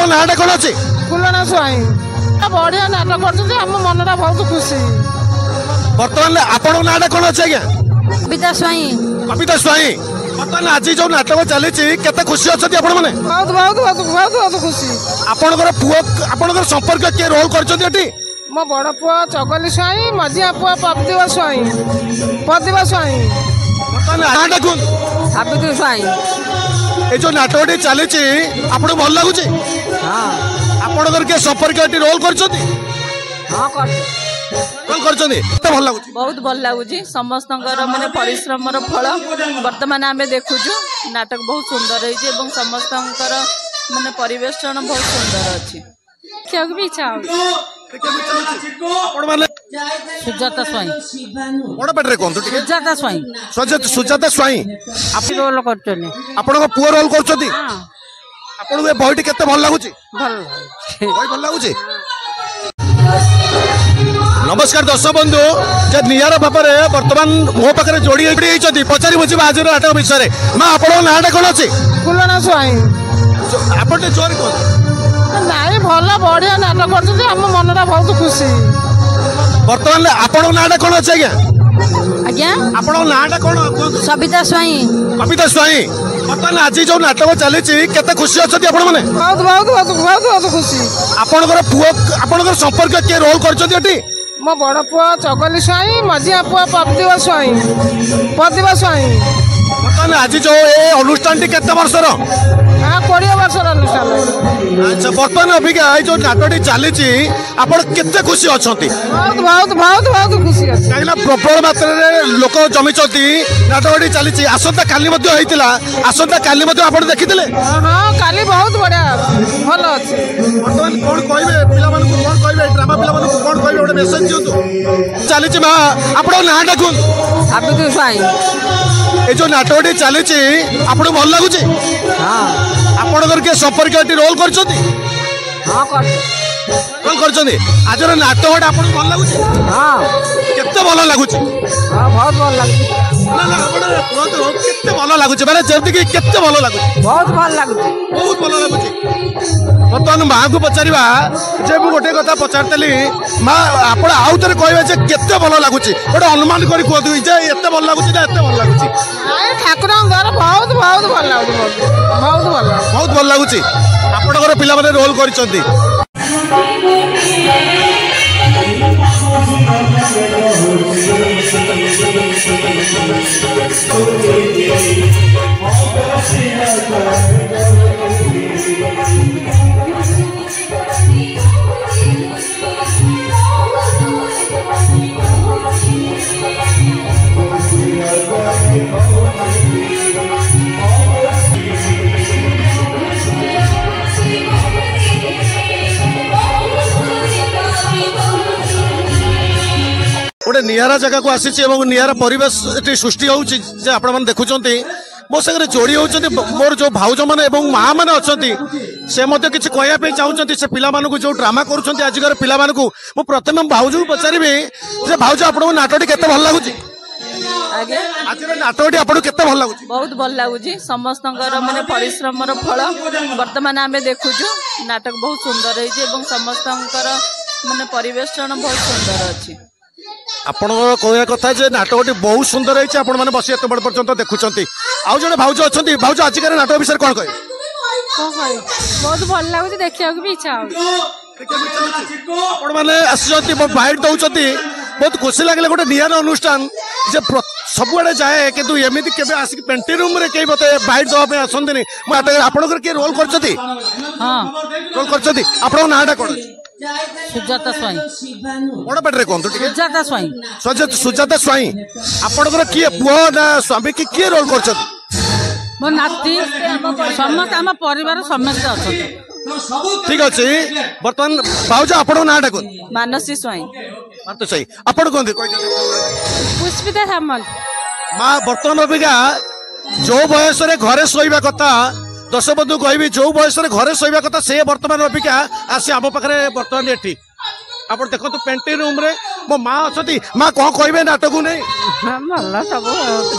आपन नाटा कोन अछि फुलना स्वाई बढ़िया नाटक करछन हम मनटा बहुत खुशी। वर्तमान आपन नाटा कोन अछि आज्ञा कविता स्वाई कविता स्वाई वर्तमान आज जो नाटक चली केते खुशी अछि आपन माने बहुत बहुत बहुत बहुत बहुत खुशी। आपनकर पुओ आपनकर संपर्क के रोल करछन एटी मो बड़ पुआ चगली स्वाई मझिया पुआ पदिवा स्वाई वर्तमान नाटा कोन सावित्री स्वाई ए जो नाटकटी चली आपन भल लागु छी हां आपनकर के संपर्क एटी रोल करछन हां कर रोल करछन केते भल लागु छी बहुत भल लागुची समस्तंकर माने परिश्रम रो फल वर्तमान आमे देखुछु नाटक बहुत सुंदर है जे एवं समस्तंकर माने परिवेषण बहुत सुंदर अछि क्या भी इच्छा आपण माने सुजाता स्वाई बड़ पेटरे कोन तो सुजाता स्वाई सुजाता स्वाई आप रोल करछने आपण को पुओ रोल करछती हां आपण को बॉडी केते भल लागु छी भल बॉडी भल लागु छी। नमस्कार दर्शक बंधु जे नियार भापरे वर्तमान मो पाखरे जोड़ी होइछती पचारि बुझी आज नाटक विषय मां आपण नाटा कोन अछि फुलना स्वाई आपण जोर कोन नाई भला बढ़िया नाटक करछन हम मनटा बहुत खुशी। वर्तमान आपण नाटा कोन अछि आज्ञा आज्ञा आपण नाटा कोन सविता स्वाई कविता स्वाई वर्तमान आज जो नाटक चली केते खुशी अछि आपण माने बहुत बहुत बहुत बहुत बहुत खुशी। आपनकर पुओ आपनकर संपर्क के रोल करछन एटी मो बड़ पुआ चगली स्वाई मझिया पुआ पदिवा स्वाई वर्तमान आज जो ए अनुष्ठान टी केते वर्षर हाँ 20 वर्ष अनुष्ठान। अच्छा वर्तमान अभिज्ञा जो नाटकटी चली आपण केते खुशी अछंती बहुत बहुत बहुत बहुत खुशी अछि काइला प्रबल मात्रा रे लोक जमिचंती नाटकटी चली आसंता काली मध्ये होइतिला आसंता काली मध्ये आपण देखितिले हाँ काली बहुत बढ़िया भल अछि। वर्तमान कोन कहबे पिला मानकु कोन कहबे ड्रामा पिला मानकु कोन कहबे ओडे मेसेज दियंतु चली मा आपण नाटा कोन सावित्री स्वाई ए जो नाटकटी चली आपण भल लागु छी हां आपनकर के संपर्क एटी रोल करछती हां कर रोल करछती आज नाटकटा आपण भल लागु छी हां केते भल लागु छी हां बहुत भल लागुची ना ना आपण कोन केते भल लागु छी माने जेंति कि केते भल लागु छी बहुत भल लागुची बहुत भल लागु छी वर्तमान माँ को पचारिबा जे मु गोटे कथा पचारतली माँ आपण आउ थरे कहबे जे केते भल लागु छी गोटे अनुमान करी कहदु जे एते भल लागु छी ना एते भल लागु छी आए ठाकुर द्वारा बहुत बहुत भल लागु बहुत भल लागु छी आपनकर पिला माने रोल करिसंती गोटे नियारा जगह को आसी नियारा परिवेश सृष्टि होने देखुंट मो संगे जोड़ी होती मोर जो भाउज मैंने माँ मैंने अच्छा से किसी कहवाई चाहते से पिला जो ड्रामा करुँच आजिकार पिला मुझे प्रथम भाउज को पचारि जे भाउज आप नाटकटी केते भल लगुच आज नाटकटी आपको केते भल लगुच बहुत भल लगुची समस्तंकर माने परिश्रम रो फल वर्तमान आमे देखुछु नाटक बहुत सुंदर है जे एवं समस्तंकर माने परिवेषण बहुत सुंदर अछि आपण कहया कथा जे नाटकटी बहुत सुंदर है आपण माने बसी एत बड़ पर्यंत देखुचंती आउ जने भाउज अछंती भाउज आजिकार नाटक विषय कोन कहे बहुत भल लगुची देखिया को भी इच्छा हो आपण माने आसी बाइट दउचंती बहुत खुशी लागले गोटे नियार अनुष्ठान जे सबुआड़े जाए किंतु एमती केबे आसिक पेंटिंग रूम रे के बते बाइट दवा पे आसंदिनी आपनकर के रोल करचती हां रोल करचती आपन नाटा कोन सुजाता स्वाई बड़ पेटरे कोन तो सुजाता स्वाई सुजाता स्वाई आपनकर के पुओ ना स्वामी के रोल करचती मो नाती समस्त हम परिवार समस्त अछती ठीक अछि वर्तमान भाउजा आपन नाटा कोन मानसी स्वाई मानतो सही आपन कोन पुष्पिता सामल माँ बर्तमान अबिका जो बयस घरे शोवा कथा दश बंधु कहबी जो बयस घरे शोवा कथा से बर्तमान अबिका आसी आम पाखे बर्तमान एटी आप देखो पेंटिंग रूम रे मो माँ अच्छी माँ कौन कहे नाटक नहीं भल सब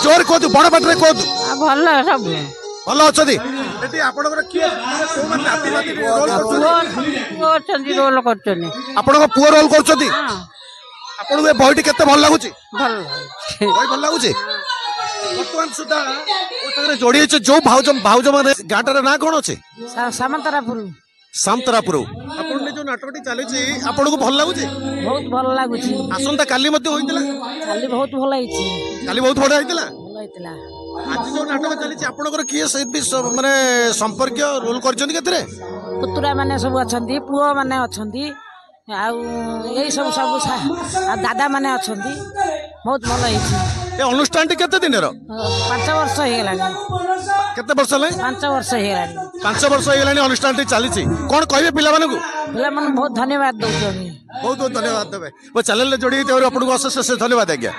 जोर कहतु बड़ पाटे कहतु भल सब ଭଲ ଅଛନ୍ତି ଏଠି ଆପଣଙ୍କର କିଏ କୋଉମାନେ ନାତି ରୋଲ କରୁଛନ୍ତି ରୋଲ କରୁଛନ୍ତି ଆପଣଙ୍କ ପୁଅ ରୋଲ କରୁଛନ୍ତି ଆପଣଙ୍କୁ ଏ ବହିଟି କେତେ ଭଲ ଲାଗୁଛି ଭଲ ବହି ଭଲ ଲାଗୁଛି ବର୍ତ୍ତମାନ ସୁଦ୍ଧା ମୋ ସାଙ୍ଗରେ ଯୋଡି ହେଇଛି ଯୋଉ ଭାଉଜ ମାନେ ଗାଁଟାର ନାଁ କଣ ଅଛି ସାମନ୍ତରାପୁର ସାମନ୍ତରାପୁର ଆପଣ ଯୋଉ ନାଟକଟି ଚାଲିଛି ଆପଣଙ୍କୁ ଭଲ ଲାଗୁଛି ବହୁତ ଭଲ ଲାଗୁଛି ଆସନ୍ତା କାଲି ମଧ୍ୟ ହୋଇଥିଲା କାଲି ବହୁତ ଭଲ ହେଇଛି କାଲି ବହୁତ ବଢିଆ ହେଇଥିଲା ଭଲ ହେଇଥିଲା ଆଜି ଯୋଉ ନାଟକ ଚାଲିଛି ଆପଣଙ୍କର କିଏ ସେ ମାନେ ସମ୍ପର୍କୀୟ ରୋଲ କରିଛନ୍ତି କେତେରେ ପୁତୁରା ମାନେ ସବୁ ଅଛନ୍ତି ପୁଅ ମାନେ ଅଛନ୍ତି ଆଉ ଏଇ ସବୁ ସବୁ ଦାଦା ମାନେ ଅଛନ୍ତି ବହୁତ ଭଲ ହେଇଛି ଏ ଅନୁଷ୍ଠାନଟି କେତେ ଦିନର 5 ବର୍ଷ ହେଇଗଲାଣି କେତେ ବର୍ଷ ହେଲାଣି 5 ବର୍ଷ ହେଇଗଲାଣି 5 ବର୍ଷ ହେଇଗଲାଣି ଅନୁଷ୍ଠାନଟି ଚାଲିଛି କଣ କହିବେ ପିଲାମାନଙ୍କୁ ପିଲାମାନେ ବହୁତ ଧନ୍ୟବାଦ ଦଉଛନ୍ତି ବହୁତ ବହୁତ ଧନ୍ୟବାଦ ଦେବେ ମୋ ଚ୍ୟାନେଲରେ ଯୋଡି ହେଇଥିବାରୁ ଆପଣଙ୍କୁ ଅଶେଷ ଅଶେଷ ଧନ୍ୟବାଦ ଆଜ୍ଞା